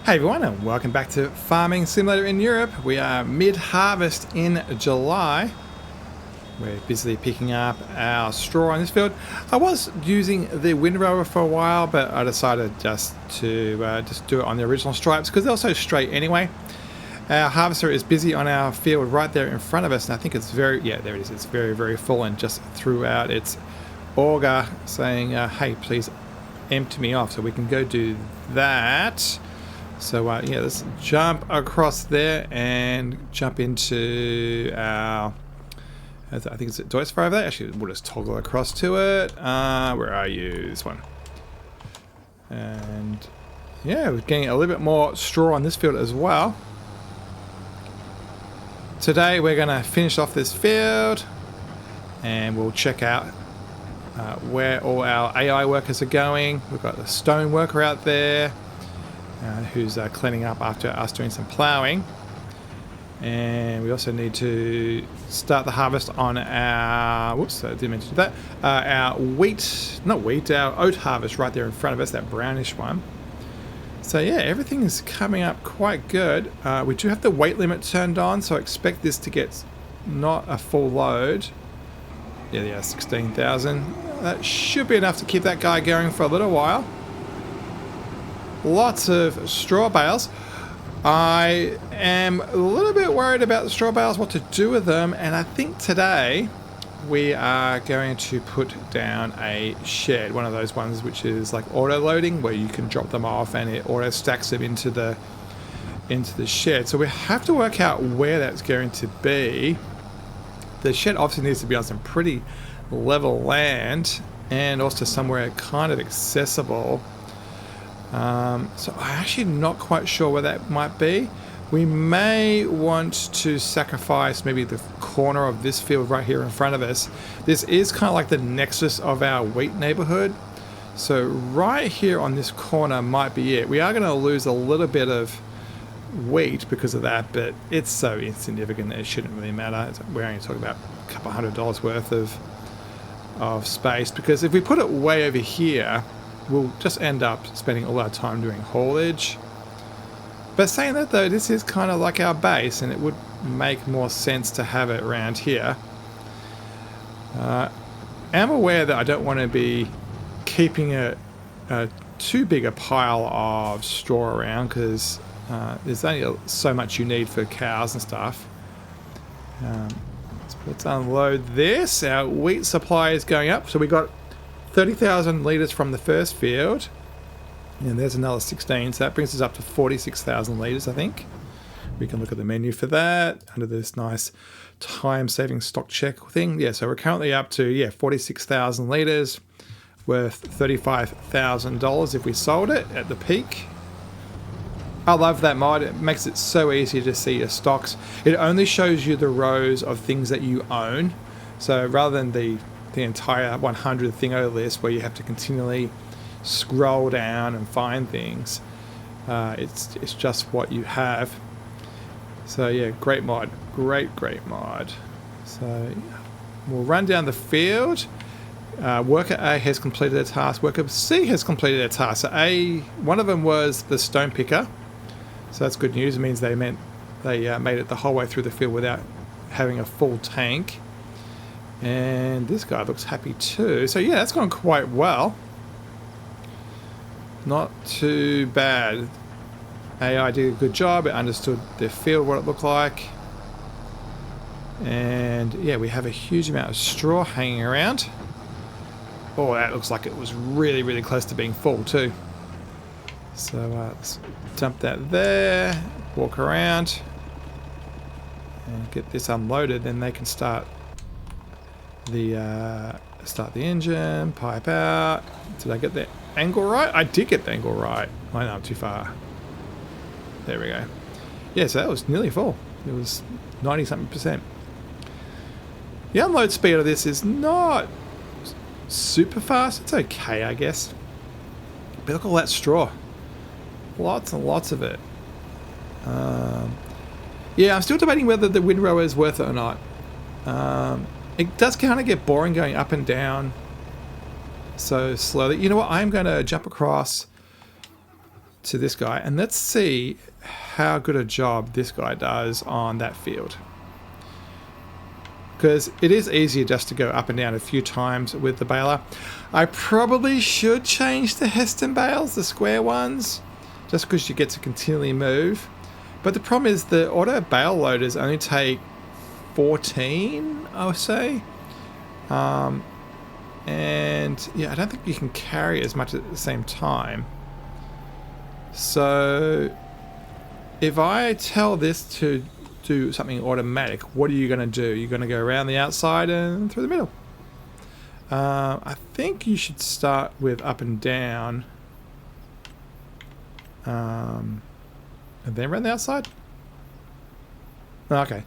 Hey everyone, and welcome back to Farming Simulator in Europe. We are mid-harvest in July. We're busily picking up our straw on this field. I was using the windrower for a while, but I decided just to do it on the original stripes because they're so straight anyway. Our harvester is busy on our field right there in front of us, and I think it's very, yeah, there it is. It's very, very full and just threw out its auger saying, hey, please empty me off, so we can go do that. So yeah, let's jump across there and jump into our, I think it's Deutz fire over there. Actually, we'll just toggle across to it. Where are you? This one. And yeah, we're getting a little bit more straw on this field as well. Today we're going to finish off this field and we'll check out where all our AI workers are going. We've got the stone worker out there. Who's cleaning up after us doing some ploughing, and we also need to start the harvest on our whoops, I didn't mean to do that, our our oat harvest right there in front of us, that brownish one. So yeah, everything is coming up quite good. We do have the weight limit turned on, so I expect this to get not a full load. Yeah, 16,000. That should be enough to keep that guy going for a little while. Lots of straw bales. I am a little bit worried about the straw bales, what to do with them, and I think today we are going to put down a shed, one of those ones which is like auto loading, where you can drop them off and it auto stacks them into the shed. So we have to work out where that's going to be. The shed obviously needs to be on some pretty level land and also somewhere kind of accessible. So I'm actually not quite sure where that might be. We may want to sacrifice maybe the corner of this field right here in front of us. This is kind of like the nexus of our wheat neighborhood. So right here on this corner might be it. We are going to lose a little bit of wheat because of that, but it's so insignificant that it shouldn't really matter. We're only talking about a couple $100 worth of space, because if we put it way over here, we'll just end up spending all our time doing haulage. But saying that though, this is kind of like our base, and it would make more sense to have it around here. I'm aware that I don't want to be keeping a too big a pile of straw around, because there's only so much you need for cows and stuff. Let's unload this. Our wheat supply is going up, so we got 30,000 litres from the first field, and there's another 16, so that brings us up to 46,000 litres, I think. We can look at the menu for that under this nice time-saving stock check thing. Yeah, so we're currently up to 46,000 litres, worth $35,000 if we sold it at the peak. I love that mod. It makes it so easy to see your stocks. It only shows you the rows of things that you own, so rather than the entire 100 thingo list where you have to continually scroll down and find things, it's just what you have. So yeah, great mod, great mod. So we'll run down the field. Worker A has completed their task. Worker C has completed their task. So one of them was the stone picker, so that's good news. It means they made it the whole way through the field without having a full tank. And this guy looks happy too. So yeah, that's gone quite well. Not too bad. AI did a good job. It understood the field, what it looked like. And yeah, we have a huge amount of straw hanging around. Oh, that looks like it was really, really close to being full too. So let's dump that there. Walk around. And get this unloaded. Then they can start the engine, pipe out. Did I get the angle right? I did get the angle right. I know I'm too far. There we go. Yeah, so that was nearly full. It was 90-something%. The unload speed of this is not super fast. It's okay, I guess. But look at all that straw. Lots and lots of it. Yeah, I'm still debating whether the windrower is worth it or not. It does kind of get boring going up and down so slowly. You know what? I'm going to jump across to this guy, and let's see how good a job this guy does on that field. Because it is easier just to go up and down a few times with the baler. I probably should change the Heston bales, the square ones, just because you get to continually move. But the problem is the auto bale loaders only take 14, I would say. And yeah, I don't think you can carry as much at the same time. So if I tell this to do something automatic, what are you going to do? You're going to go around the outside and through the middle. I think you should start with up and down, and then around the outside. Okay,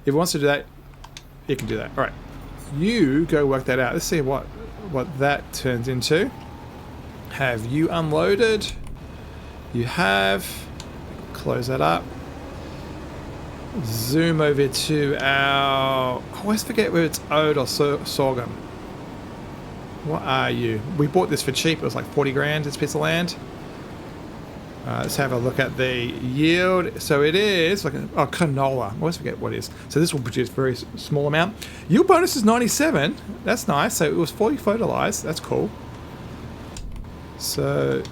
if it wants to do that, it can do that. All right, you go work that out. Let's see what that turns into. Have you unloaded? You have. Close that up. Zoom over to our... I always forget whether it's oat or sorghum. What are you? We bought this for cheap. It was like 40 grand, this piece of land. Let's have a look at the yield. So it is like canola. I always forget what it is. So this will produce a very small amount. Yield bonus is 97. That's nice. So it was fully fertilized. That's cool. So...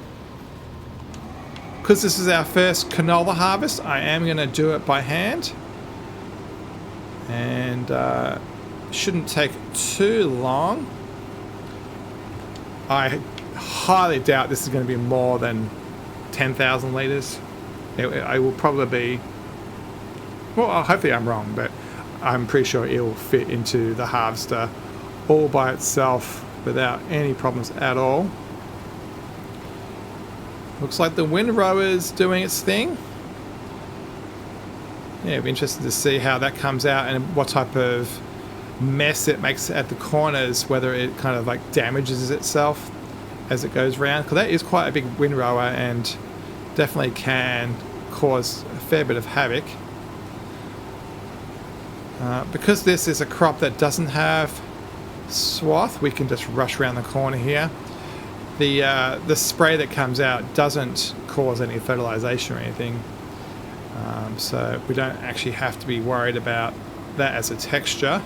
because this is our first canola harvest, I am going to do it by hand. And shouldn't take too long. I highly doubt this is going to be more than 10,000 litres. I will probably be... well, hopefully I'm wrong, but I'm pretty sure it will fit into the harvester all by itself without any problems at all. Looks like the windrower's doing its thing. Yeah, it'll be interesting to see how that comes out and what type of mess it makes at the corners, whether it kind of like damages itself as it goes round. Because that is quite a big windrower and definitely can cause a fair bit of havoc. Because this is a crop that doesn't have swath, we can just rush around the corner here. The spray that comes out doesn't cause any fertilization or anything, so we don't actually have to be worried about that as a texture.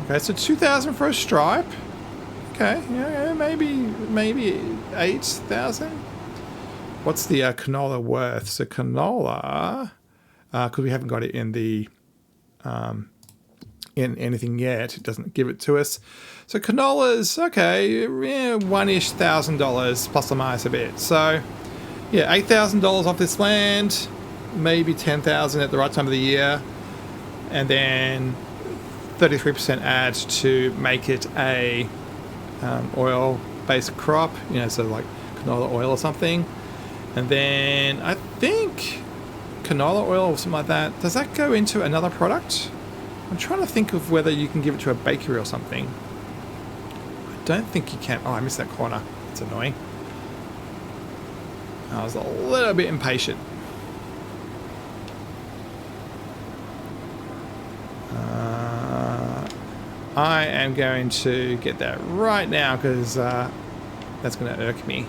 Okay, so 2,000 for a stripe. Okay, yeah, maybe 8,000. What's the canola worth? So canola, because we haven't got it in the in anything yet, it doesn't give it to us. So canola's okay, yeah, $1,000-ish plus or minus a bit. So yeah, $8,000 off this land, maybe 10,000 at the right time of the year, and then 33% add to make it a oil-based crop, you know, so like canola oil or something. And then I think canola oil or something like that, does that go into another product? I'm trying to think of whether you can give it to a bakery or something. I don't think you can. Oh, I missed that corner. It's annoying. I was a little bit impatient. I am going to get that right now because that's going to irk me.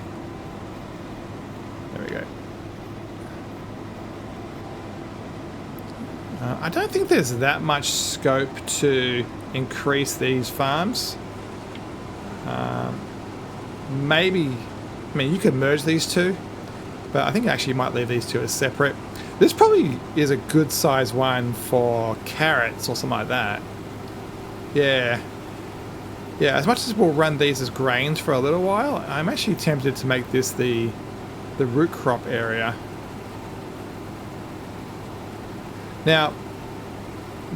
There we go. I don't think there's that much scope to increase these farms. Maybe, I mean, you could merge these two, but I think actually you might leave these two as separate. This probably is a good size one for carrots or something like that. Yeah. Yeah, as much as we'll run these as grains for a little while, I'm actually tempted to make this the root crop area. Now,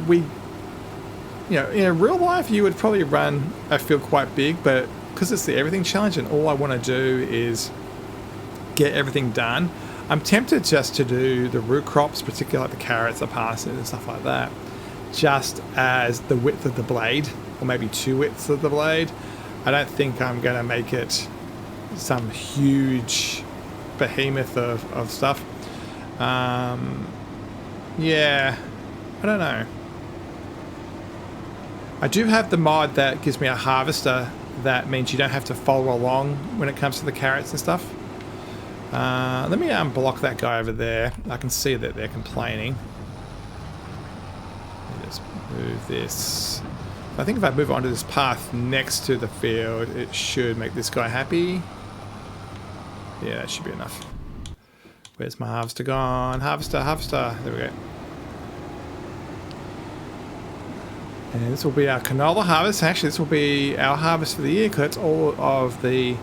in real life, you would probably run a field quite big, but because it's the everything challenge and all I want to do is get everything done, I'm tempted just to do the root crops, particularly like the carrots, the parsnips and stuff like that, just as the width of the blade, or maybe 2 widths of the blade. I don't think I'm going to make it some huge behemoth of stuff. Yeah, I don't know. I do have the mod that gives me a harvester that means you don't have to follow along when it comes to the carrots and stuff. Let me unblock that guy over there. I can see that they're complaining. Let me just move this. I think if I move onto this path next to the field, it should make this guy happy. Yeah, that should be enough. Where's my harvester gone? Harvester, harvester. There we go. And this will be our canola harvest. Actually, this will be our harvest for the year because it's all of the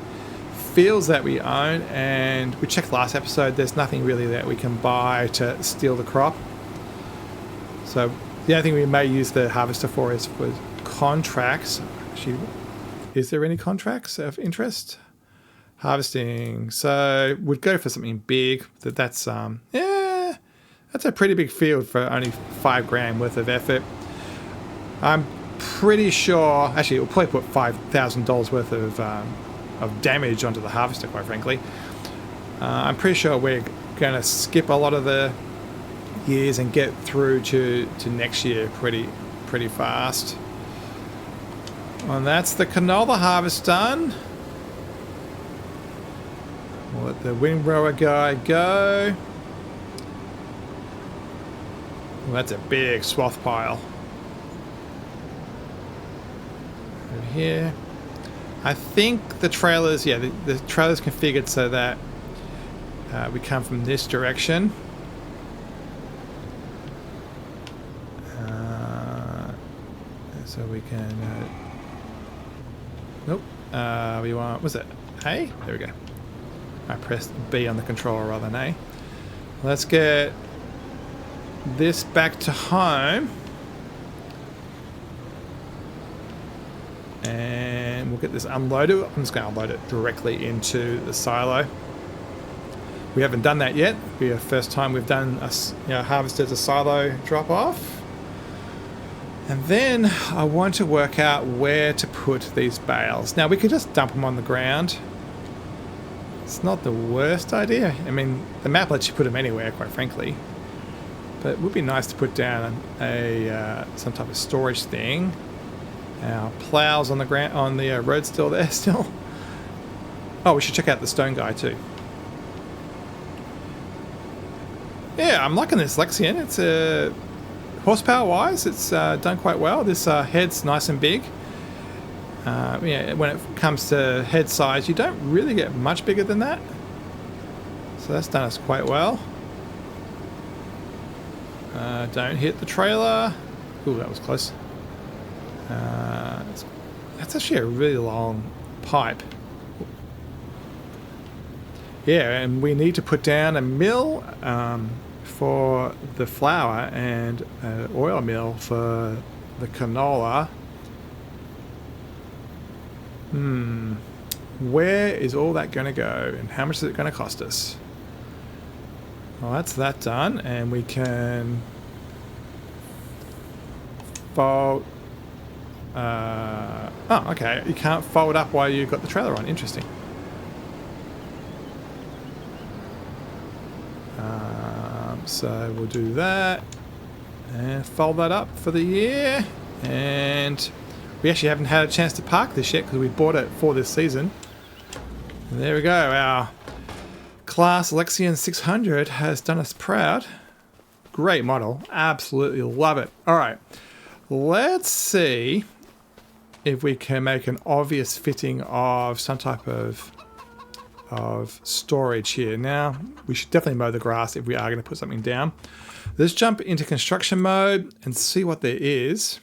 fields that we own. And we checked last episode, there's nothing really that we can buy to steal the crop. So the only thing we may use the harvester for is for contracts. Actually, is there any contracts of interest? Harvesting. So we'd go for something big. That's yeah, that's a pretty big field for only $5,000 worth of effort. I'm pretty sure, actually, it will probably put $5,000 worth of damage onto the harvester, quite frankly. I'm pretty sure we're going to skip a lot of the years and get through to next year pretty fast. And that's the canola harvest done. We'll let the windrower guy go. Well, that's a big swath pile. Over here. I think the trailers, yeah, the trailer's configured so that we come from this direction. So we can... nope. We want... what's it? A? There we go. I pressed B on the controller rather than A. Let's get this back to home. And we'll get this unloaded. I'm just going to unload it directly into the silo. We haven't done that yet. It'll be the first time we've done a harvested a silo drop off. And then I want to work out where to put these bales. Now we could just dump them on the ground. It's not the worst idea. I mean, the map lets you put them anywhere, quite frankly. But it would be nice to put down some type of storage thing. Our plows on the ground, on the road still there still. Oh, we should check out the stone guy too. Yeah, I'm liking this Lexion. It's horsepower wise, it's done quite well. This head's nice and big. Yeah, when it comes to head size, you don't really get much bigger than that. So that's done us quite well. Don't hit the trailer. Ooh, that was close. That's actually a really long pipe. Yeah, and we need to put down a mill for the flour and an oil mill for the canola. Where is all that going to go and how much is it going to cost us? Well, that's that done, and we can fold. Oh, okay. You can't fold up while you've got the trailer on. Interesting. So we'll do that and fold that up for the year. And we actually haven't had a chance to park this yet because we bought it for this season. And there we go. Our class Lexion 600 has done us proud. Great model. Absolutely love it. All right. Let's see if we can make an obvious fitting of some type of storage here. Now, we should definitely mow the grass if we are going to put something down. Let's jump into construction mode and see what there is.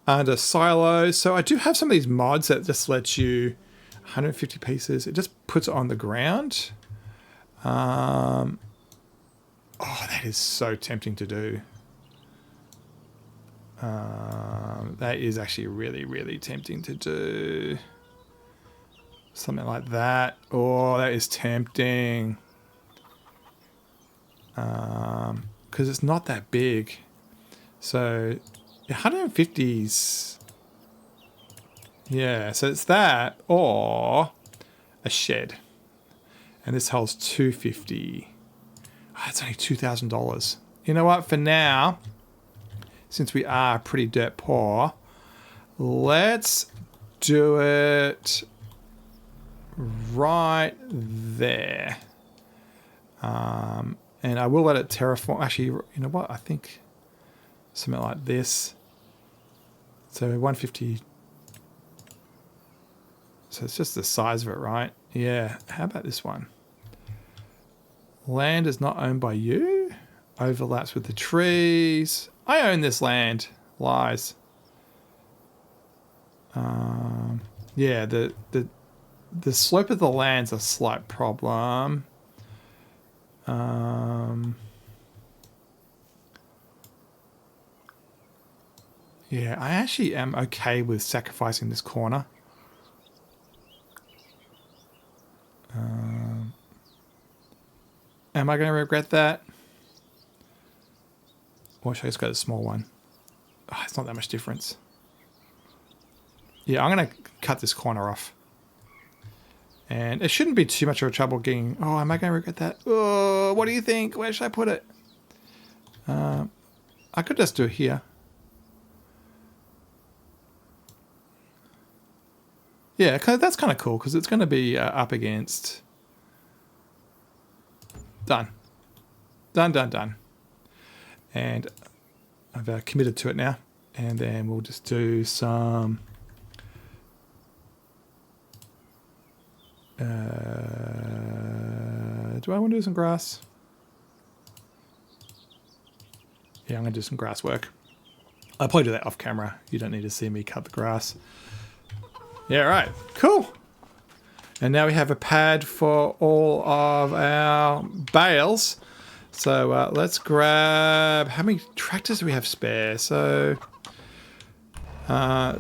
Under silos. So I do have some of these mods that just let you 150 pieces. It just puts it on the ground. Oh, that is so tempting to do. That is actually really, really tempting to do. Something like that. Oh, that is tempting. Because it's not that big. So 150s. Yeah, so it's that or a shed. And this holds 250. Oh, that's only $2,000. You know what? For now, since we are pretty dirt poor, let's do it right there. And I will let it terraform. Actually, you know what? I think something like this. So 150. So it's just the size of it, right? Yeah. How about this one? Land is not owned by you. Overlaps with the trees. I own this land. Lies. Yeah, the slope of the land's a slight problem. Yeah, I actually am okay with sacrificing this corner. Am I going to regret that? Or should I just go to the small one? Oh, it's not that much difference. Yeah, I'm going to cut this corner off. And it shouldn't be too much of a trouble getting... Oh, am I going to regret that? Oh, what do you think? Where should I put it? I could just do it here. Yeah, that's kind of cool because it's going to be up against... Done. Done. And I've committed to it now. And then we'll just do some... do I want to do some grass? Yeah, I'm going to do some grass work. I'll probably do that off camera. You don't need to see me cut the grass. Yeah, right. Cool. And now we have a pad for all of our bales. So let's grab... How many tractors do we have spare? So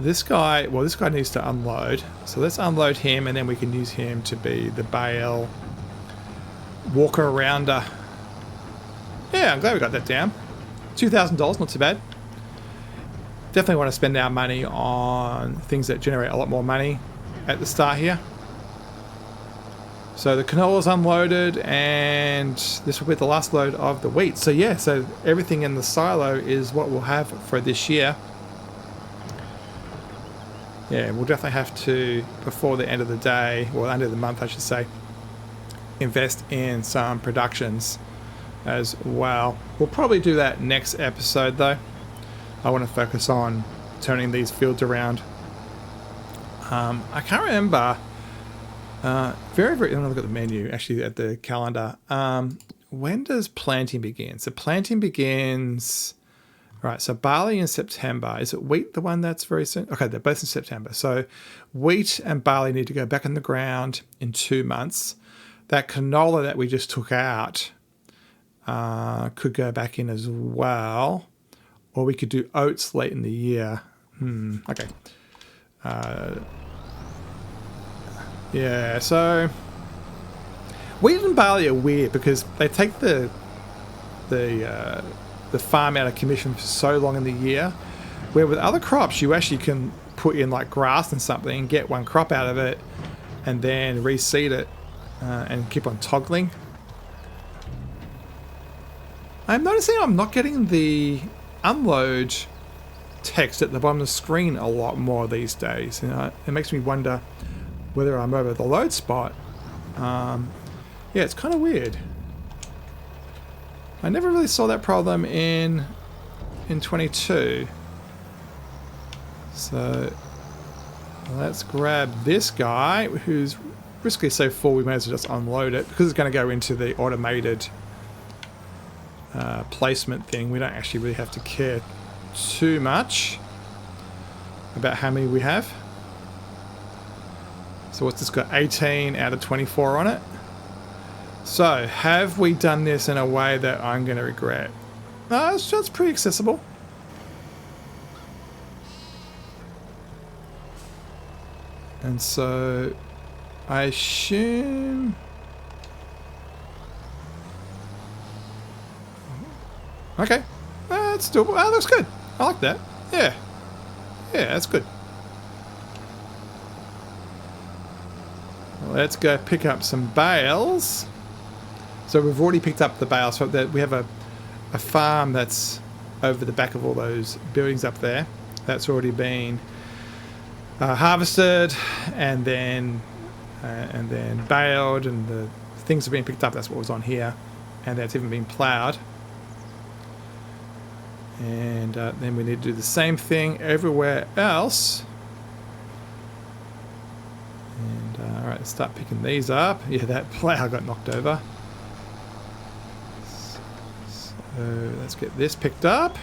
this guy needs to unload. So let's unload him and then we can use him to be the bale walker-arounder. Yeah, I'm glad we got that down. $2,000, not too bad. Definitely want to spend our money on things that generate a lot more money at the start here. So the canola's unloaded and this will be the last load of the wheat. So yeah, so everything in the silo is what we'll have for this year. Yeah, we'll definitely have to, before the end of the day, or end of the month I should say, invest in some productions as well. We'll probably do that next episode though. I want to focus on turning these fields around. I can't remember. I'm going to look at the menu, actually at the calendar. When does planting begin? So planting begins... Right, so barley in September. Is it wheat the one that's very soon? Okay, they're both in September. So wheat and barley need to go back in the ground in 2 months. That canola that we just took out could go back in as well. Or we could do oats late in the year. Okay. Yeah, so wheat and barley are weird because they take the farm out of commission for so long in the year, where with other crops you actually can put in like grass and something, get one crop out of it, and then reseed it and keep on toggling. I'm noticing I'm not getting the unload text at the bottom of the screen a lot more these days. You know, it makes me wonder whether I'm over the load spot. Yeah, it's kind of weird. I never really saw that problem in 22. So let's grab this guy who's basically so full we may as well just unload it because it's going to go into the automated placement thing. We don't actually really have to care too much about how many we have. So what's this got? 18 out of 24 on it. So have we done this in a way that I'm going to regret? No, it's pretty accessible. And so I assume... Okay. That's doable. Oh, looks good. I like that. Yeah. Yeah, that's good. Let's go pick up some bales. So we've already picked up the bales. So that we have a farm that's over the back of all those buildings up there. That's already been harvested and then baled, and the things have been picked up. That's what was on here, and that's even been ploughed. And then we need to do the same thing everywhere else. And all right, let's start picking these up. Yeah, that plough got knocked over. So let's get this picked up.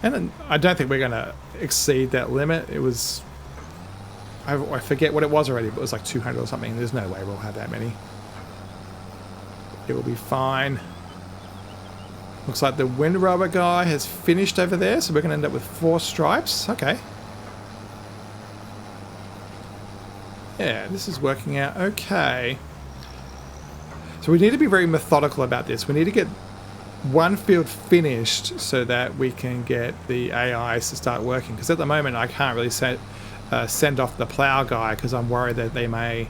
And then I don't think we're going to exceed that limit. It was, I forget what it was already, but it was like 200 or something. There's no way we'll have that many. It will be fine. Looks like the windrower guy has finished over there, so we're going to end up with 4 stripes. Okay. Yeah, this is working out okay. So we need to be very methodical about this. We need to get one field finished so that we can get the AIs to start working. Because at the moment I can't really send off the plow guy because I'm worried that they may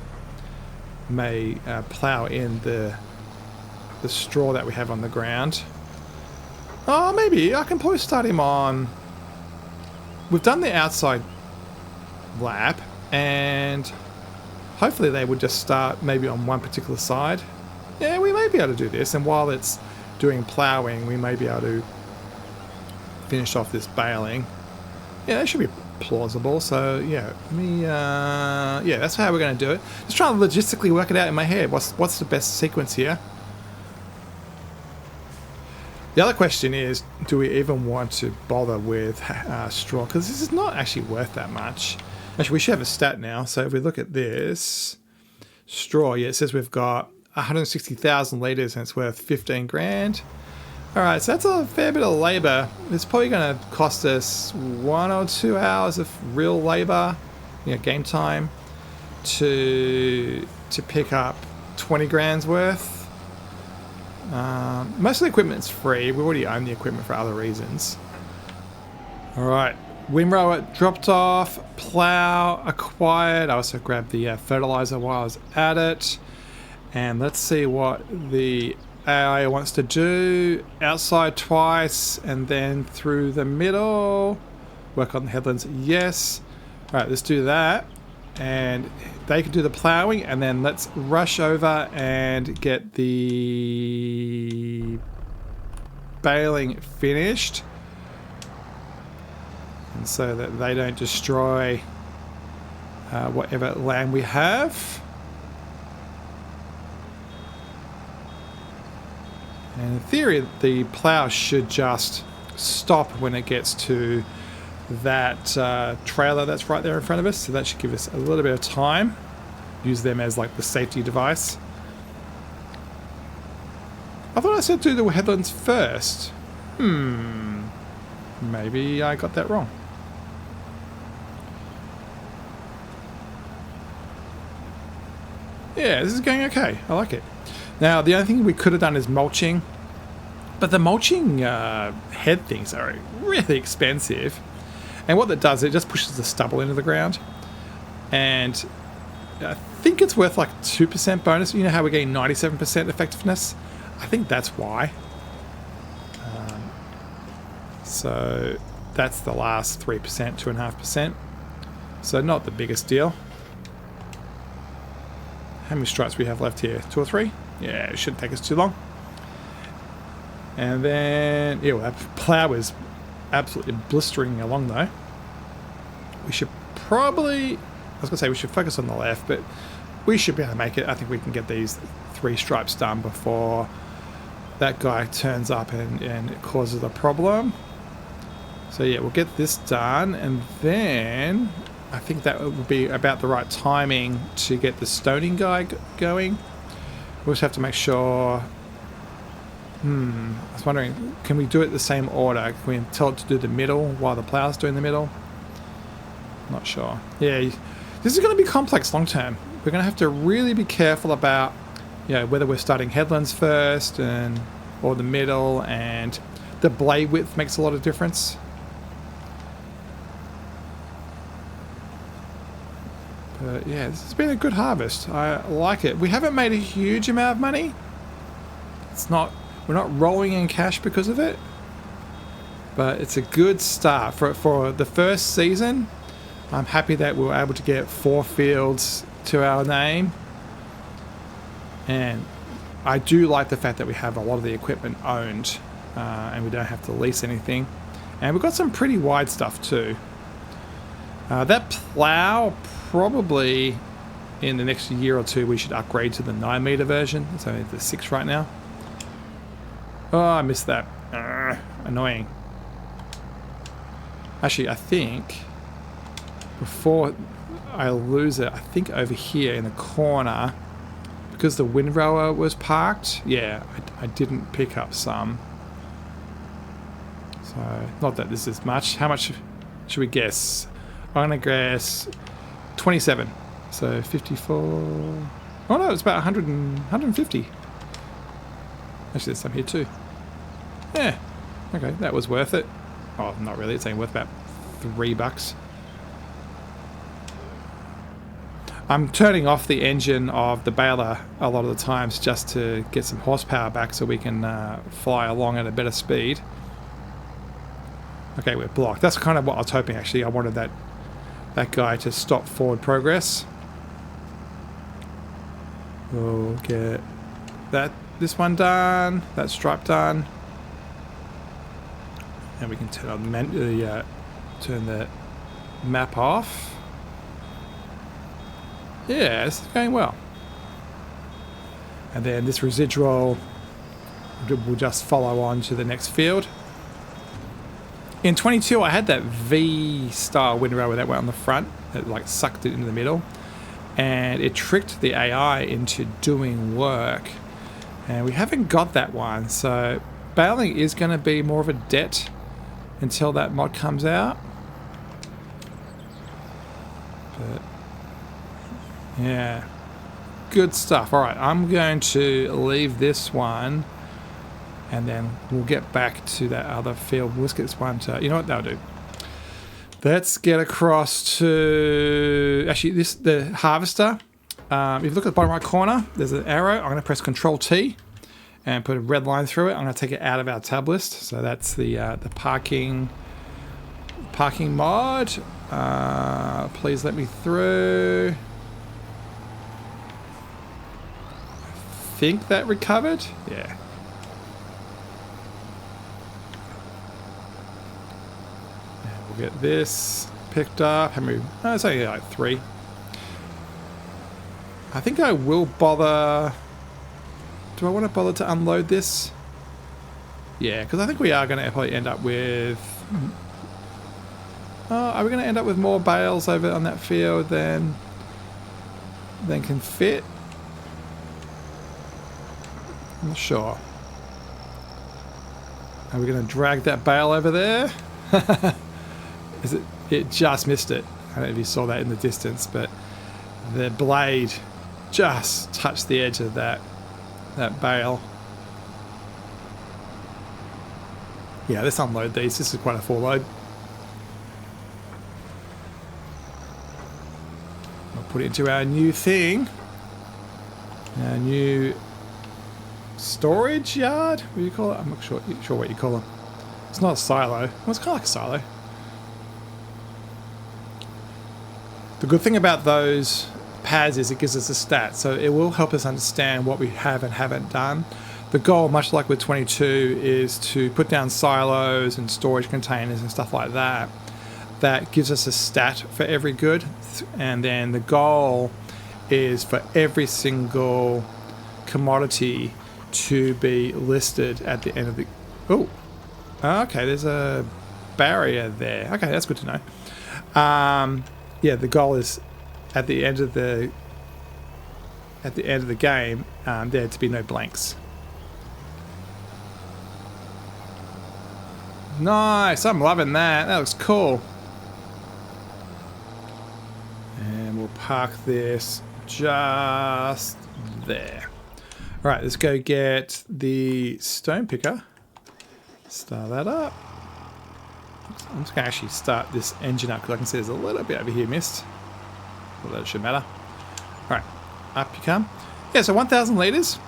plow in the straw that we have on the ground. Oh, maybe I can probably start him on. We've done the outside lap, and hopefully they would just start maybe on one particular side. Yeah, we may be able to do this, and while it's doing ploughing, we may be able to finish off this baling. Yeah, that should be plausible. So yeah, yeah, that's how we're going to do it. Just trying to logistically work it out in my head. What's the best sequence here? The other question is, do we even want to bother with straw? Because this is not actually worth that much. Actually, we should have a stat now. So if we look at this, straw, yeah, it says we've got 160,000 litres and it's worth 15 grand. All right, so that's a fair bit of labour. It's probably going to cost us 1 or 2 hours of real labour, game time, to pick up 20 grand's worth. Most of the equipment's free. We already own the equipment for other reasons. All right, windrower dropped off, plow acquired. I also grabbed the fertilizer while I was at it. And let's see what the AI wants to do. Outside twice and then through the middle. Work on the headlands, yes. All right, let's do that. And they can do the ploughing, and then let's rush over and get the baling finished, and so that they don't destroy whatever land we have. And in theory, the plough should just stop when it gets to that trailer that's right there in front of us, so that should give us a little bit of time. Use them as like the safety device. I thought I said do the headlands first. Maybe I got that wrong. Yeah, this is going okay. I like it. Now, the only thing we could have done is mulching, but the mulching head things are really expensive. And what that does, it just pushes the stubble into the ground. And I think it's worth like 2% bonus. You know how we're getting 97% effectiveness? I think that's why. So that's the last 3%, 2.5%. So not the biggest deal. How many stripes we have left here? 2 or 3? Yeah, it shouldn't take us too long. And then, yeah, well, that plough is absolutely blistering along though. We should probably, I was going to say we should focus on the left, but we should be able to make it. I think we can get these 3 stripes done before that guy turns up and it causes a problem. So yeah, we'll get this done, and then I think that would be about the right timing to get the stoning guy going. We'll just have to make sure. I was wondering, can we do it the same order? Can we tell it to do the middle while the plough's doing the middle? Not sure. Yeah, this is going to be complex long term. We're going to have to really be careful about, whether we're starting headlands first or the middle, and the blade width makes a lot of difference. But yeah, this has been a good harvest. I like it. We haven't made a huge amount of money. We're not rolling in cash because of it, but it's a good start for the first season. I'm happy that we were able to get 4 fields to our name. And I do like the fact that we have a lot of the equipment owned and we don't have to lease anything. And we've got some pretty wide stuff too. That plow, probably in the next year or two we should upgrade to the 9-meter version. It's only the 6 right now. Oh, I missed that. Annoying. Actually, I think before I lose it, I think over here in the corner, because the windrower was parked, yeah, I didn't pick up some. So, not that this is much. How much should we guess? I'm going to guess 27. So, 54. Oh no, it's about 100 and 150. Actually, there's some here too. Yeah. Okay, that was worth it. Oh, not really. It's only worth about $3. I'm turning off the engine of the baler a lot of the times just to get some horsepower back so we can fly along at a better speed. Okay, we're blocked. That's kind of what I was hoping, actually. I wanted that guy to stop forward progress. We'll get this one done, that stripe done. And we can turn on turn the map off. Yeah, this is going well. And then this residual will just follow on to the next field. In 22, I had that V-style windrower that went on the front. It like sucked it into the middle. And it tricked the AI into doing work. And we haven't got that one. So baling is going to be more of a debt until that mod comes out. But yeah, good stuff. All right, I'm going to leave this one, and then we'll get back to that other field. Let's get this one to, you know what, that'll do. Let's get across to, actually, the harvester. If you look at the bottom right corner, there's an arrow. I'm going to press Control T and put a red line through it. I'm going to take it out of our tab list. So that's the parking mod. Please let me through. I think that recovered. Yeah. And we'll get this picked up. How many? Oh, it's only like 3. I think I will bother. Do I want to bother to unload this? Yeah, because I think we are going to probably end up with... are we going to end up with more bales over on that field than can fit? I'm not sure. Are we going to drag that bale over there? Is it? It just missed it. I don't know if you saw that in the distance, but the blade just touched the edge of that bale. Yeah, let's unload these. This is quite a full load. We'll put it into our new thing. Our new storage yard? What do you call it? I'm not sure what you call them. It's not a silo. Well, it's kind of like a silo. The good thing about those pads is it gives us a stat, so it will help us understand what we have and haven't done. The goal, much like with 22, is to put down silos and storage containers and stuff like that. That gives us a stat for every good, and then the goal is for every single commodity to be listed at the end of the... Oh, okay, there's a barrier there. Okay, that's good to know. Yeah, the goal is at the end of the game, there to be no blanks. Nice, I'm loving that. That looks cool. And we'll park this just there. All right, let's go get the stone picker. Start that up. I'm just going to actually start this engine up because I can see there's a little bit over here missed. Well, that should matter. All right, up you come. Yeah, so 1,000 litres.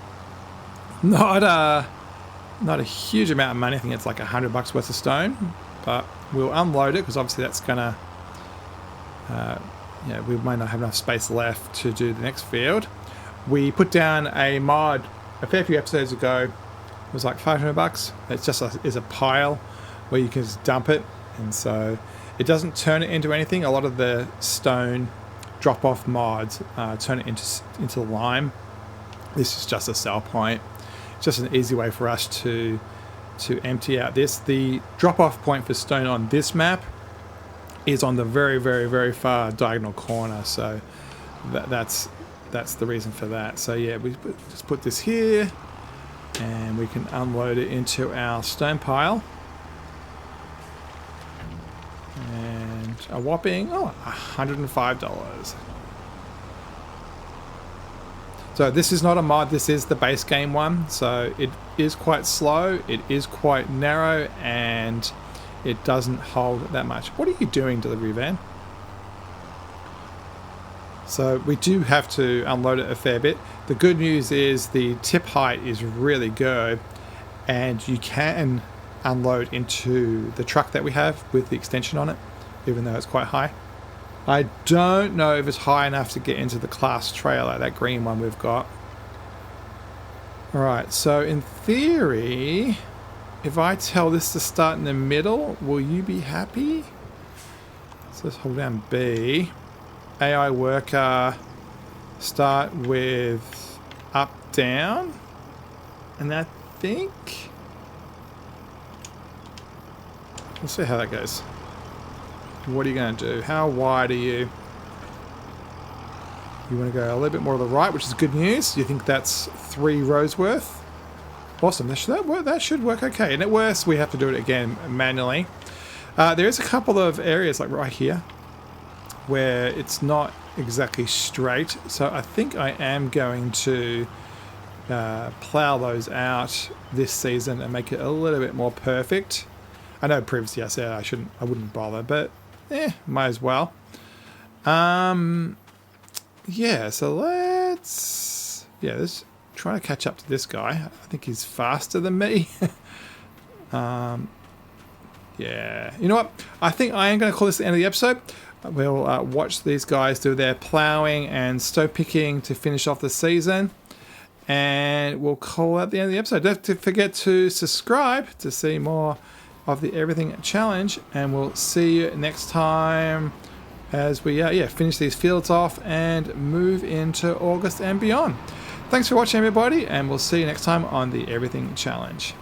Not a huge amount of money. I think it's like $100 worth of stone, but we'll unload it because obviously that's gonna we might not have enough space left to do the next field. We put down a mod a fair few episodes ago. It was like $500. It's just is a pile where you can just dump it, and so it doesn't turn it into anything. A lot of the stone drop-off mods turn it into lime. This is just a sell point. It's just an easy way for us to empty out this. The drop-off point for stone on this map is on the very, very, very far diagonal corner. So that's the reason for that. So yeah, we just put this here, and we can unload it into our stone pile. And a whopping $105. So this is not a mod, this is the base game one. So it is quite slow, it is quite narrow, and it doesn't hold that much. What are you doing, delivery van? So we do have to unload it a fair bit. The good news is the tip height is really good, and you can unload into the truck that we have with the extension on it, even though it's quite high. I don't know if it's high enough to get into the class trailer, that green one we've got. Alright, so in theory, if I tell this to start in the middle, will you be happy? So let's hold down B. AI worker, start with up, down. And I think... Let's see how that goes. What are you going to do? How wide are you? You want to go a little bit more to the right, which is good news. You think that's 3 rows worth? Awesome. That should work okay. And at worst, we have to do it again manually. There is a couple of areas, like right here, where it's not exactly straight. So I think I am going to plow those out this season and make it a little bit more perfect. I know previously I said I wouldn't bother, but might as well. Yeah, so let's try to catch up to this guy. I think he's faster than me. Yeah, you know what? I think I am going to call this the end of the episode. We'll watch these guys do their ploughing and stow picking to finish off the season. And we'll call that the end of the episode. Don't forget to subscribe to see more of the Everything Challenge, and we'll see you next time as we finish these fields off and move into August and beyond. Thanks for watching, everybody, and we'll see you next time on the Everything Challenge.